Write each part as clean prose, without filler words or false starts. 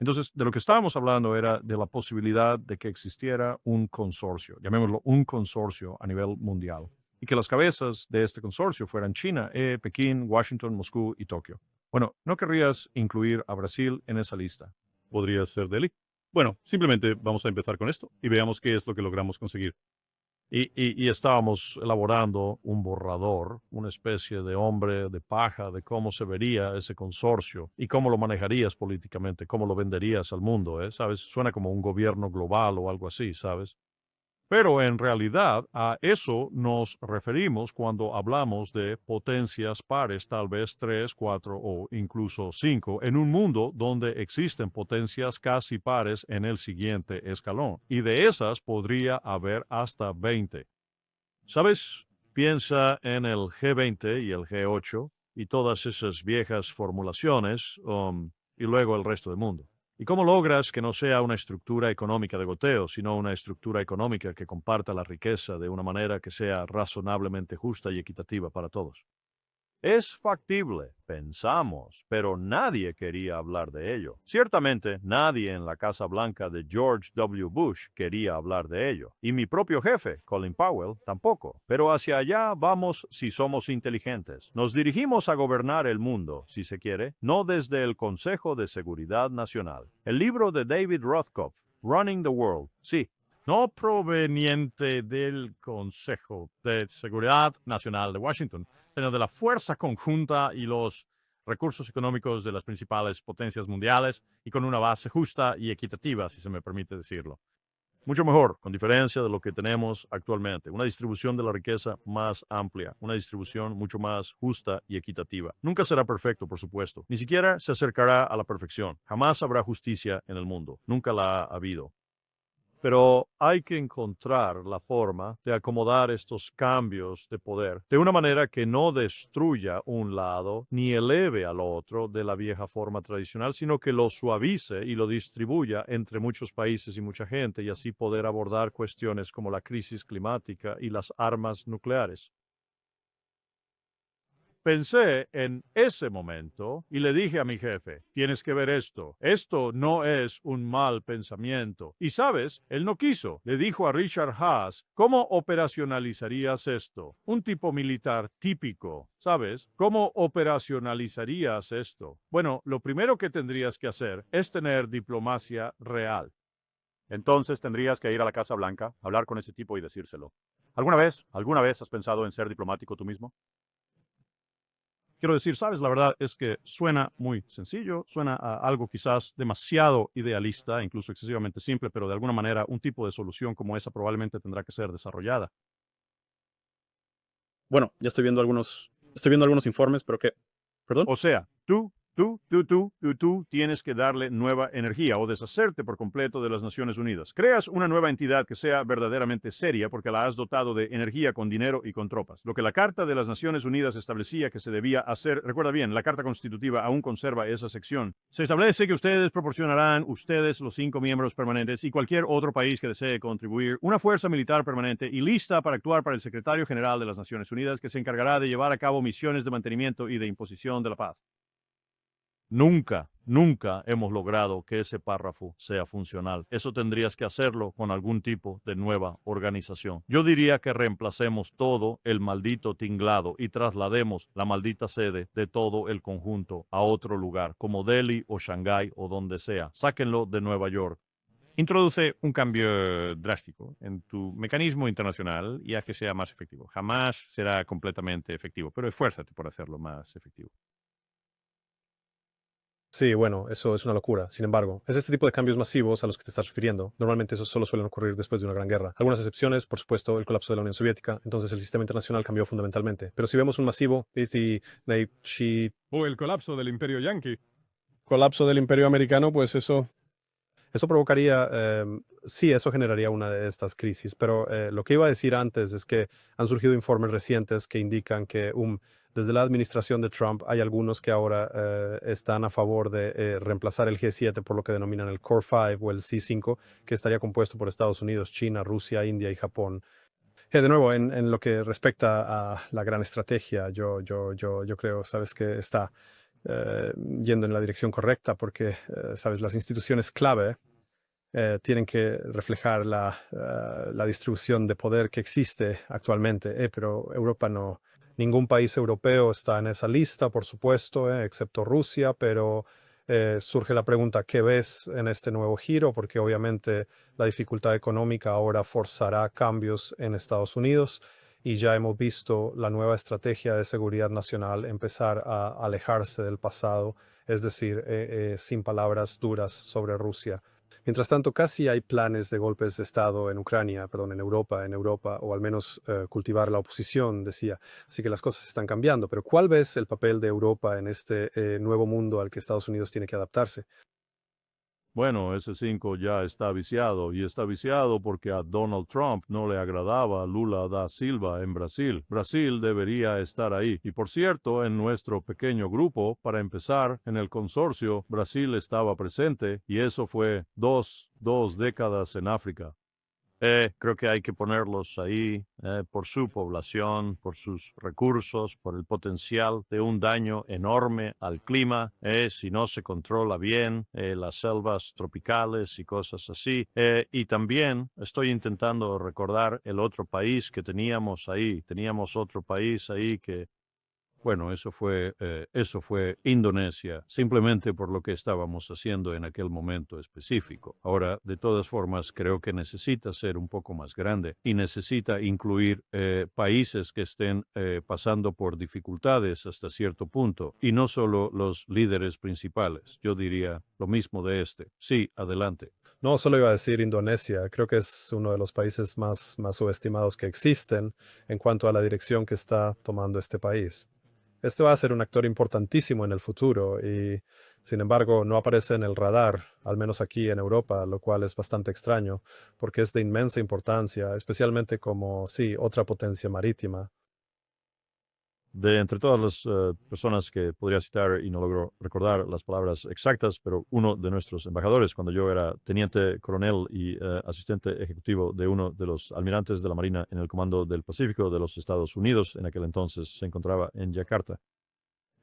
Entonces, de lo que estábamos hablando era de la posibilidad de que existiera un consorcio, llamémoslo un consorcio a nivel mundial, y que las cabezas de este consorcio fueran China, Pekín, Washington, Moscú y Tokio. Bueno, ¿no querrías incluir a Brasil en esa lista? Podría ser Delhi. Bueno, simplemente vamos a empezar con esto y veamos qué es lo que logramos conseguir. Y estábamos elaborando un borrador, una especie de hombre de paja de cómo se vería ese consorcio y cómo lo manejarías políticamente, cómo lo venderías al mundo, ¿eh? ¿Sabes? Suena como un gobierno global o algo así, ¿sabes? Pero en realidad a eso nos referimos cuando hablamos de potencias pares, tal vez tres, cuatro o incluso cinco, en un mundo donde existen potencias casi pares en el siguiente escalón. Y de esas podría haber hasta 20. ¿Sabes? Piensa en el G20 y el G8 y todas esas viejas formulaciones, y luego el resto del mundo. ¿Y cómo logras que no sea una estructura económica de goteo, sino una estructura económica que comparta la riqueza de una manera que sea razonablemente justa y equitativa para todos? Es factible, pensamos, pero nadie quería hablar de ello. Ciertamente, nadie en la Casa Blanca de George W. Bush quería hablar de ello. Y mi propio jefe, Colin Powell, tampoco. Pero hacia allá vamos si somos inteligentes. Nos dirigimos a gobernar el mundo, si se quiere, no desde el Consejo de Seguridad Nacional. El libro de David Rothkopf, Running the World, sí, no proveniente del Consejo de Seguridad Nacional de Washington, sino de la fuerza conjunta y los recursos económicos de las principales potencias mundiales y con una base justa y equitativa, si se me permite decirlo. Mucho mejor, con diferencia de lo que tenemos actualmente. Una distribución de la riqueza más amplia, una distribución mucho más justa y equitativa. Nunca será perfecto, por supuesto. Ni siquiera se acercará a la perfección. Jamás habrá justicia en el mundo. Nunca la ha habido. Pero hay que encontrar la forma de acomodar estos cambios de poder de una manera que no destruya un lado ni eleve al otro de la vieja forma tradicional, sino que lo suavice y lo distribuya entre muchos países y mucha gente y así poder abordar cuestiones como la crisis climática y las armas nucleares. Pensé en ese momento y le dije a mi jefe, tienes que ver esto no es un mal pensamiento. Y sabes, él no quiso. Le dijo a Richard Haas, ¿cómo operacionalizarías esto? Un tipo militar típico, ¿sabes? ¿Cómo operacionalizarías esto? Bueno, lo primero que tendrías que hacer es tener diplomacia real. Entonces tendrías que ir a la Casa Blanca, hablar con ese tipo y decírselo. Alguna vez has pensado en ser diplomático tú mismo? Quiero decir, sabes, la verdad es que suena muy sencillo, suena a algo quizás demasiado idealista, incluso excesivamente simple, pero de alguna manera un tipo de solución como esa probablemente tendrá que ser desarrollada. Bueno, ya estoy viendo algunos informes, pero que, perdón. O sea, tú tienes que darle nueva energía o deshacerte por completo de las Naciones Unidas. Creas una nueva entidad que sea verdaderamente seria porque la has dotado de energía con dinero y con tropas. Lo que la Carta de las Naciones Unidas establecía que se debía hacer, recuerda bien, la Carta Constitutiva aún conserva esa sección. Se establece que ustedes proporcionarán, ustedes los 5 miembros permanentes y cualquier otro país que desee contribuir, una fuerza militar permanente y lista para actuar para el Secretario General de las Naciones Unidas que se encargará de llevar a cabo misiones de mantenimiento y de imposición de la paz. Nunca hemos logrado que ese párrafo sea funcional. Eso tendrías que hacerlo con algún tipo de nueva organización. Yo diría que reemplacemos todo el maldito tinglado y traslademos la maldita sede de todo el conjunto a otro lugar, como Delhi o Shanghái o donde sea. Sáquenlo de Nueva York. Introduce un cambio drástico en tu mecanismo internacional y haz que sea más efectivo. Jamás será completamente efectivo, pero esfuérzate por hacerlo más efectivo. Sí, bueno, eso es una locura. Sin embargo, es este tipo de cambios masivos a los que te estás refiriendo. Normalmente esos solo suelen ocurrir después de una gran guerra. Algunas excepciones, por supuesto, el colapso de la Unión Soviética. Entonces el sistema internacional cambió fundamentalmente. Pero si vemos un masivo, O el colapso del Imperio Yanqui. colapso del Imperio Americano, pues eso provocaría, sí, eso generaría una de estas crisis, pero lo que iba a decir antes es que han surgido informes recientes que indican que desde la administración de Trump hay algunos que ahora están a favor de reemplazar el G7 por lo que denominan el Core 5 o el C5, que estaría compuesto por Estados Unidos, China, Rusia, India y Japón. De nuevo, en lo que respecta a la gran estrategia, yo creo, sabes que está yendo en la dirección correcta porque, sabes, las instituciones clave tienen que reflejar la distribución de poder que existe actualmente, pero Europa no. Ningún país europeo está en esa lista, por supuesto, excepto Rusia, pero surge la pregunta, ¿qué ves en este nuevo giro? Porque obviamente la dificultad económica ahora forzará cambios en Estados Unidos y ya hemos visto la nueva estrategia de seguridad nacional empezar a alejarse del pasado, es decir, sin palabras duras sobre Rusia. Mientras tanto, casi hay planes de golpes de Estado en Ucrania, perdón, en Europa, o al menos cultivar la oposición, decía. Así que las cosas están cambiando. Pero ¿cuál ves el papel de Europa en este nuevo mundo al que Estados Unidos tiene que adaptarse? Bueno, ese 5 ya está viciado y está viciado porque a Donald Trump no le agradaba Lula da Silva en Brasil. Brasil debería estar ahí. Y por cierto, en nuestro pequeño grupo, para empezar, en el consorcio, Brasil estaba presente y eso fue dos décadas en África. Creo que hay que ponerlos ahí por su población, por sus recursos, por el potencial de un daño enorme al clima, si no se controla bien las selvas tropicales y cosas así. Y también estoy intentando recordar el otro país que teníamos ahí. Teníamos otro país ahí que bueno, eso fue Indonesia, simplemente por lo que estábamos haciendo en aquel momento específico. Ahora, de todas formas, creo que necesita ser un poco más grande y necesita incluir países que estén pasando por dificultades hasta cierto punto y no solo los líderes principales. Yo diría lo mismo de este. Sí, adelante. No, solo iba a decir Indonesia. Creo que es uno de los países más subestimados que existen en cuanto a la dirección que está tomando este país. Este va a ser un actor importantísimo en el futuro y, sin embargo, no aparece en el radar, al menos aquí en Europa, lo cual es bastante extraño, porque es de inmensa importancia, especialmente como, sí, otra potencia marítima. De entre todas las personas que podría citar y no logro recordar las palabras exactas, pero uno de nuestros embajadores, cuando yo era teniente coronel y asistente ejecutivo de uno de los almirantes de la Marina en el Comando del Pacífico de los Estados Unidos, en aquel entonces se encontraba en Yakarta.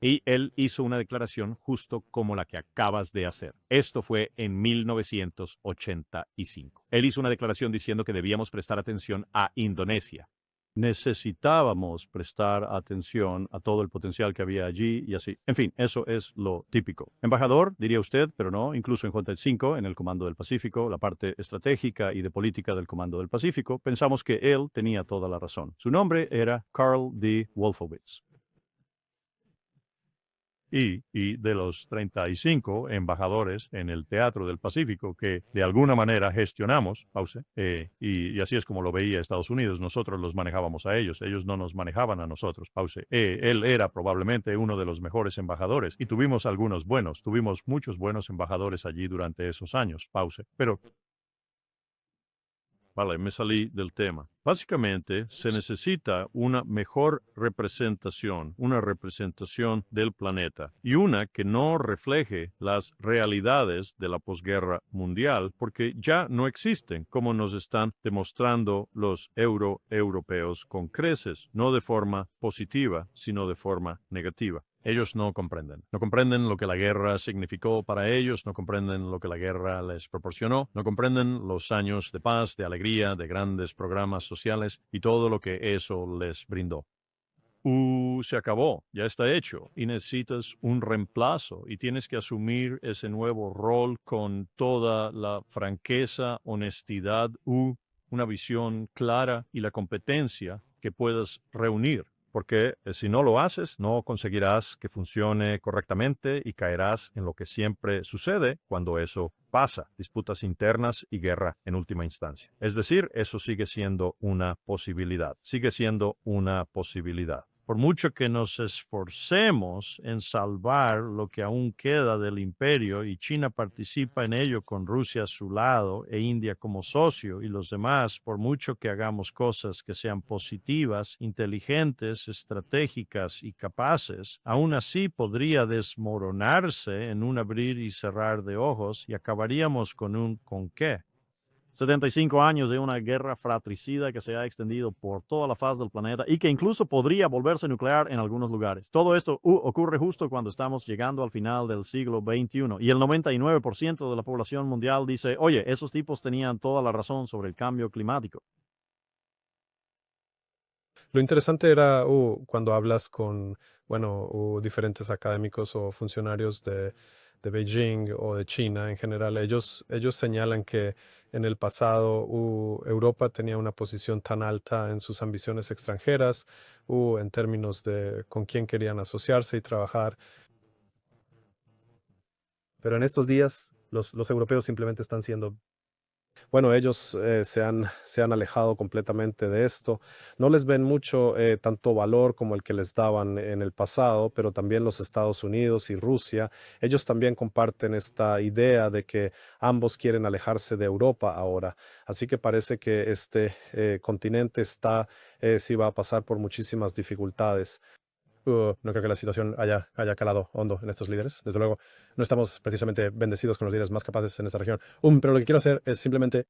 Y él hizo una declaración justo como la que acabas de hacer. Esto fue en 1985. Él hizo una declaración diciendo que debíamos prestar atención a Indonesia. Necesitábamos prestar atención a todo el potencial que había allí y así. En fin, eso es lo típico. Embajador, diría usted, pero no, incluso en J5, en el Comando del Pacífico, la parte estratégica y de política del Comando del Pacífico, pensamos que él tenía toda la razón. Su nombre era Carl D. Wolfowitz. Y de los 35 embajadores en el Teatro del Pacífico que de alguna manera gestionamos, y así es como lo veía Estados Unidos, nosotros los manejábamos a ellos no nos manejaban a nosotros, él era probablemente uno de los mejores embajadores y tuvimos muchos buenos embajadores allí durante esos años, pero vale, me salí del tema. Básicamente, se necesita una mejor representación, una representación del planeta y una que no refleje las realidades de la posguerra mundial, porque ya no existen, como nos están demostrando los europeos con creces, no de forma positiva, sino de forma negativa. Ellos no comprenden lo que la guerra significó para ellos, no comprenden lo que la guerra les proporcionó, no comprenden los años de paz, de alegría, de grandes programas sociales y todo lo que eso les brindó. Se acabó, ya está hecho y necesitas un reemplazo y tienes que asumir ese nuevo rol con toda la franqueza, honestidad, una visión clara y la competencia que puedas reunir. Porque si no lo haces, no conseguirás que funcione correctamente y caerás en lo que siempre sucede cuando eso pasa, disputas internas y guerra en última instancia. Es decir, eso sigue siendo una posibilidad, Por mucho que nos esforcemos en salvar lo que aún queda del imperio y China participa en ello con Rusia a su lado e India como socio y los demás, por mucho que hagamos cosas que sean positivas, inteligentes, estratégicas y capaces, aún así podría desmoronarse en un abrir y cerrar de ojos y acabaríamos con un ¿con qué? 75 años de una guerra fratricida que se ha extendido por toda la faz del planeta y que incluso podría volverse nuclear en algunos lugares. Todo esto ocurre justo cuando estamos llegando al final del siglo XXI y el 99% de la población mundial dice, oye, esos tipos tenían toda la razón sobre el cambio climático. Lo interesante era cuando hablas con, bueno, diferentes académicos o funcionarios de Beijing o de China en general. Ellos señalan que en el pasado Europa tenía una posición tan alta en sus ambiciones extranjeras, en términos de con quién querían asociarse y trabajar. Pero en estos días los europeos simplemente están siendo, bueno, ellos se han alejado completamente de esto. No les ven mucho tanto valor como el que les daban en el pasado, pero también los Estados Unidos y Rusia, ellos también comparten esta idea de que ambos quieren alejarse de Europa ahora. Así que parece que este continente sí va a pasar por muchísimas dificultades. No creo que la situación haya calado hondo en estos líderes. Desde luego, no estamos precisamente bendecidos con los líderes más capaces en esta región. Pero lo que quiero hacer es simplemente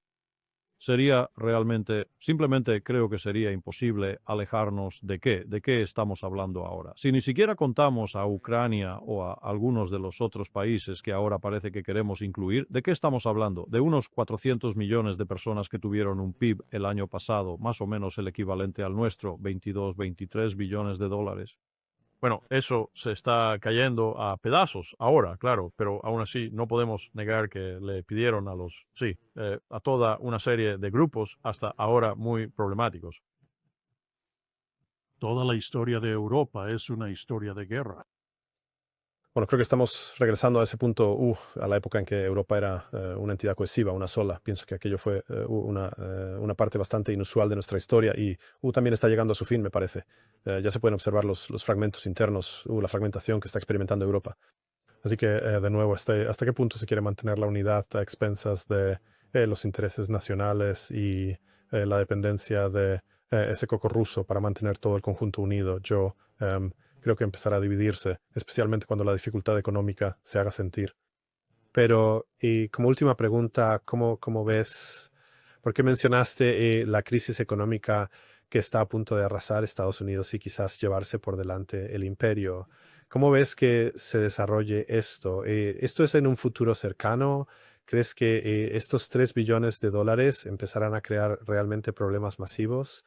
Sería realmente, simplemente creo que sería imposible alejarnos de qué estamos hablando ahora. Si ni siquiera contamos a Ucrania o a algunos de los otros países que ahora parece que queremos incluir, ¿de qué estamos hablando? De unos 400 millones de personas que tuvieron un PIB el año pasado, más o menos el equivalente al nuestro, 22, 23 billones de dólares. Bueno, eso se está cayendo a pedazos ahora, claro, pero aún así no podemos negar que le pidieron a toda una serie de grupos hasta ahora muy problemáticos. Toda la historia de Europa es una historia de guerra. Bueno, creo que estamos regresando a ese punto, a la época en que Europa era una entidad cohesiva, una sola. Pienso que aquello fue una parte bastante inusual de nuestra historia y también está llegando a su fin, me parece. Ya se pueden observar los fragmentos internos, la fragmentación que está experimentando Europa. Así que, de nuevo, ¿hasta qué punto se quiere mantener la unidad a expensas de los intereses nacionales y la dependencia de ese coco ruso para mantener todo el conjunto unido? Yo creo que empezará a dividirse, especialmente cuando la dificultad económica se haga sentir. Pero, y como última pregunta, ¿cómo ves? ¿Por qué mencionaste la crisis económica que está a punto de arrasar Estados Unidos y quizás llevarse por delante el imperio? ¿Cómo ves que se desarrolle esto? ¿Esto es en un futuro cercano? ¿Crees que estos 3 billones de dólares empezarán a crear realmente problemas masivos?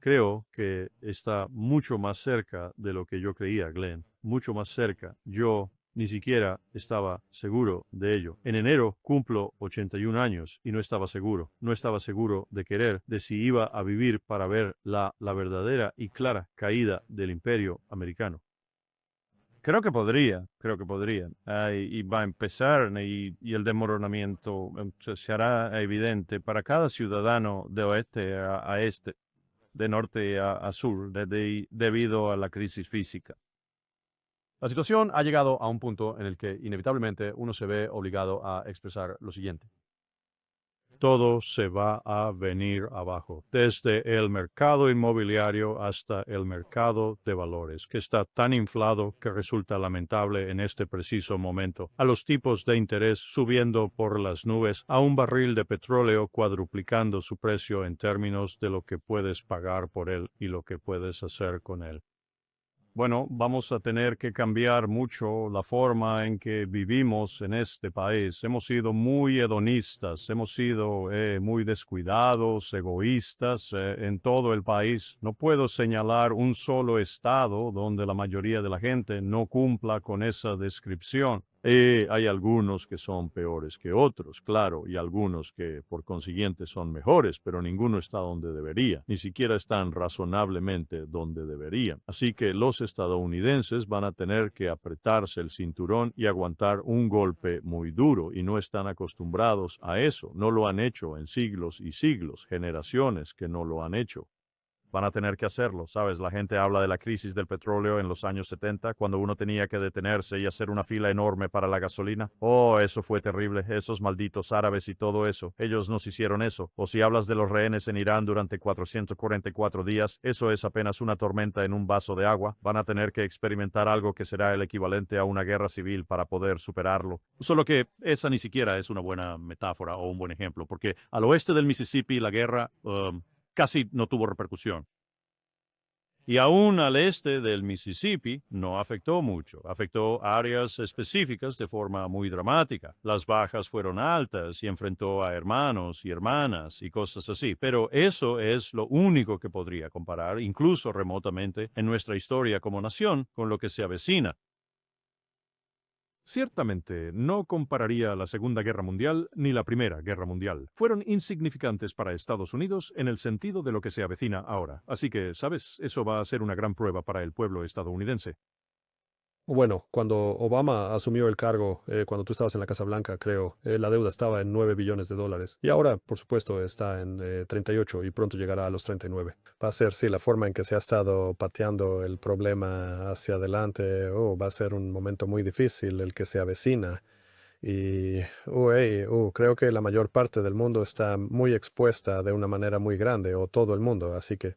Creo que está mucho más cerca de lo que yo creía, Glenn. Mucho más cerca. Yo ni siquiera estaba seguro de ello. En enero cumplo 81 años y no estaba seguro. No estaba seguro de de si iba a vivir para ver la verdadera y clara caída del imperio americano. Creo que podría. Y va a empezar y el desmoronamiento se hará evidente para cada ciudadano de oeste a este, de norte a sur, debido a la crisis física. La situación ha llegado a un punto en el que inevitablemente uno se ve obligado a expresar lo siguiente. Todo se va a venir abajo, desde el mercado inmobiliario hasta el mercado de valores, que está tan inflado que resulta lamentable en este preciso momento, a los tipos de interés subiendo por las nubes, a un barril de petróleo cuadruplicando su precio en términos de lo que puedes pagar por él y lo que puedes hacer con él. Bueno, vamos a tener que cambiar mucho la forma en que vivimos en este país. Hemos sido muy hedonistas, hemos sido muy descuidados, egoístas en todo el país. No puedo señalar un solo estado donde la mayoría de la gente no cumpla con esa descripción. Hay algunos que son peores que otros, claro, y algunos que por consiguiente son mejores, pero ninguno está donde debería, ni siquiera están razonablemente donde deberían. Así que los estadounidenses van a tener que apretarse el cinturón y aguantar un golpe muy duro, y no están acostumbrados a eso, no lo han hecho en siglos y siglos, generaciones que no lo han hecho. Van a tener que hacerlo, ¿sabes? La gente habla de la crisis del petróleo en los años 70, cuando uno tenía que detenerse y hacer una fila enorme para la gasolina. Oh, eso fue terrible. Esos malditos árabes y todo eso. Ellos nos hicieron eso. O si hablas de los rehenes en Irán durante 444 días, eso es apenas una tormenta en un vaso de agua. Van a tener que experimentar algo que será el equivalente a una guerra civil para poder superarlo. Solo que esa ni siquiera es una buena metáfora o un buen ejemplo, porque al oeste del Mississippi la guerra casi no tuvo repercusión. Y aún al este del Mississippi no afectó mucho, afectó áreas específicas de forma muy dramática. Las bajas fueron altas y enfrentó a hermanos y hermanas y cosas así, pero eso es lo único que podría comparar, incluso remotamente, en nuestra historia como nación con lo que se avecina. Ciertamente, no compararía la Segunda Guerra Mundial ni la Primera Guerra Mundial. Fueron insignificantes para Estados Unidos en el sentido de lo que se avecina ahora. Así que, ¿sabes? Eso va a ser una gran prueba para el pueblo estadounidense. Bueno, cuando Obama asumió el cargo, cuando tú estabas en la Casa Blanca, creo, la deuda estaba en 9 billones de dólares. Y ahora, por supuesto, está en 38 y pronto llegará a los 39. Va a ser, sí, la forma en que se ha estado pateando el problema hacia adelante. Va a ser un momento muy difícil el que se avecina. Y creo que la mayor parte del mundo está muy expuesta de una manera muy grande, o todo el mundo. Así que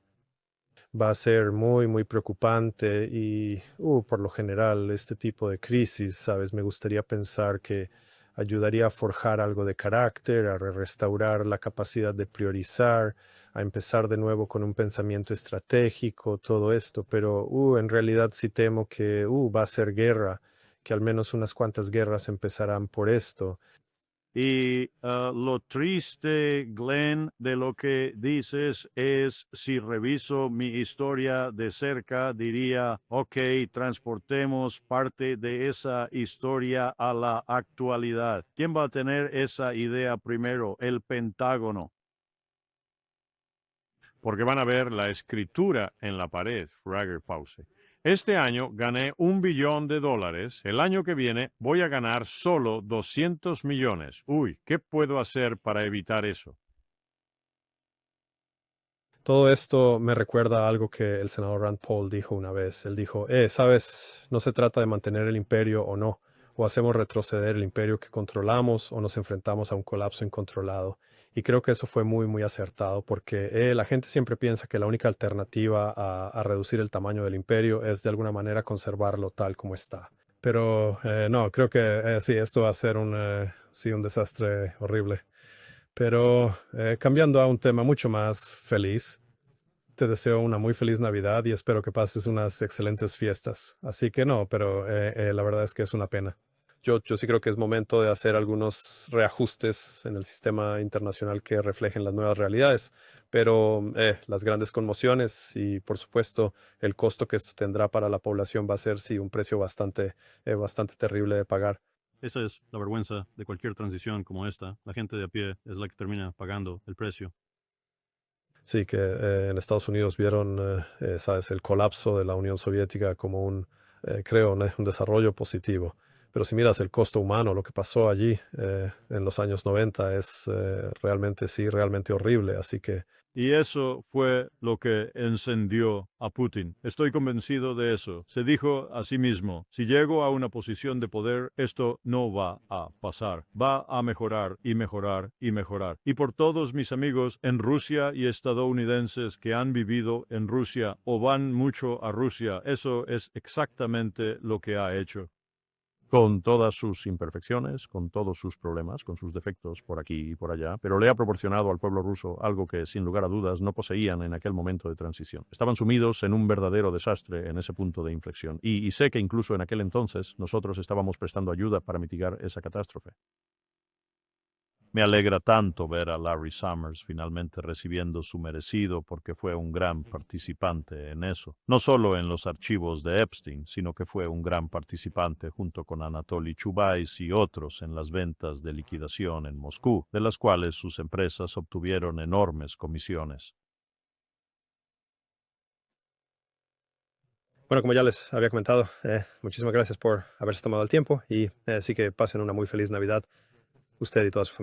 va a ser muy, muy preocupante y por lo general este tipo de crisis, ¿sabes? Me gustaría pensar que ayudaría a forjar algo de carácter, a restaurar la capacidad de priorizar, a empezar de nuevo con un pensamiento estratégico, todo esto, pero en realidad sí temo que va a ser guerra, que al menos unas cuantas guerras empezarán por esto. Y lo triste, Glenn, de lo que dices es, si reviso mi historia de cerca, diría, ok, transportemos parte de esa historia a la actualidad. ¿Quién va a tener esa idea primero? El Pentágono. Porque van a ver la escritura en la pared, Fragger Pause. Este año gané $1 billón. El año que viene voy a ganar solo 200 millones. Uy, ¿qué puedo hacer para evitar eso? Todo esto me recuerda a algo que el senador Rand Paul dijo una vez. Él dijo, sabes, no se trata de mantener el imperio o no, o hacemos retroceder el imperio que controlamos o nos enfrentamos a un colapso incontrolado. Y creo que eso fue muy, muy acertado porque la gente siempre piensa que la única alternativa a reducir el tamaño del imperio es de alguna manera conservarlo tal como está. Pero no, creo que sí, esto va a ser un desastre horrible. Pero cambiando a un tema mucho más feliz, te deseo una muy feliz Navidad y espero que pases unas excelentes fiestas. Así que no, pero la verdad es que es una pena. Yo sí creo que es momento de hacer algunos reajustes en el sistema internacional que reflejen las nuevas realidades, pero las grandes conmociones y por supuesto el costo que esto tendrá para la población va a ser sí un precio bastante terrible de pagar. Esa es la vergüenza de cualquier transición como esta. La gente de a pie es la que termina pagando el precio. Sí, que en Estados Unidos vieron, sabes, el colapso de la Unión Soviética como creo, un desarrollo positivo. Pero si miras el costo humano, lo que pasó allí en los años 90 es realmente horrible. Así que Y eso fue lo que encendió a Putin. Estoy convencido de eso. Se dijo a sí mismo, si llego a una posición de poder, esto no va a pasar. Va a mejorar y mejorar y mejorar. Y por todos mis amigos en Rusia y estadounidenses que han vivido en Rusia o van mucho a Rusia, eso es exactamente lo que ha hecho. Con todas sus imperfecciones, con todos sus problemas, con sus defectos por aquí y por allá, pero le ha proporcionado al pueblo ruso algo que, sin lugar a dudas, no poseían en aquel momento de transición. Estaban sumidos en un verdadero desastre en ese punto de inflexión, y sé que incluso en aquel entonces nosotros estábamos prestando ayuda para mitigar esa catástrofe. Me alegra tanto ver a Larry Summers finalmente recibiendo su merecido porque fue un gran participante en eso. No solo en los archivos de Epstein, sino que fue un gran participante junto con Anatoly Chubais y otros en las ventas de liquidación en Moscú, de las cuales sus empresas obtuvieron enormes comisiones. bueno, como ya les había comentado, muchísimas gracias por haberse tomado el tiempo y sí que pasen una muy feliz Navidad, usted y toda su familia.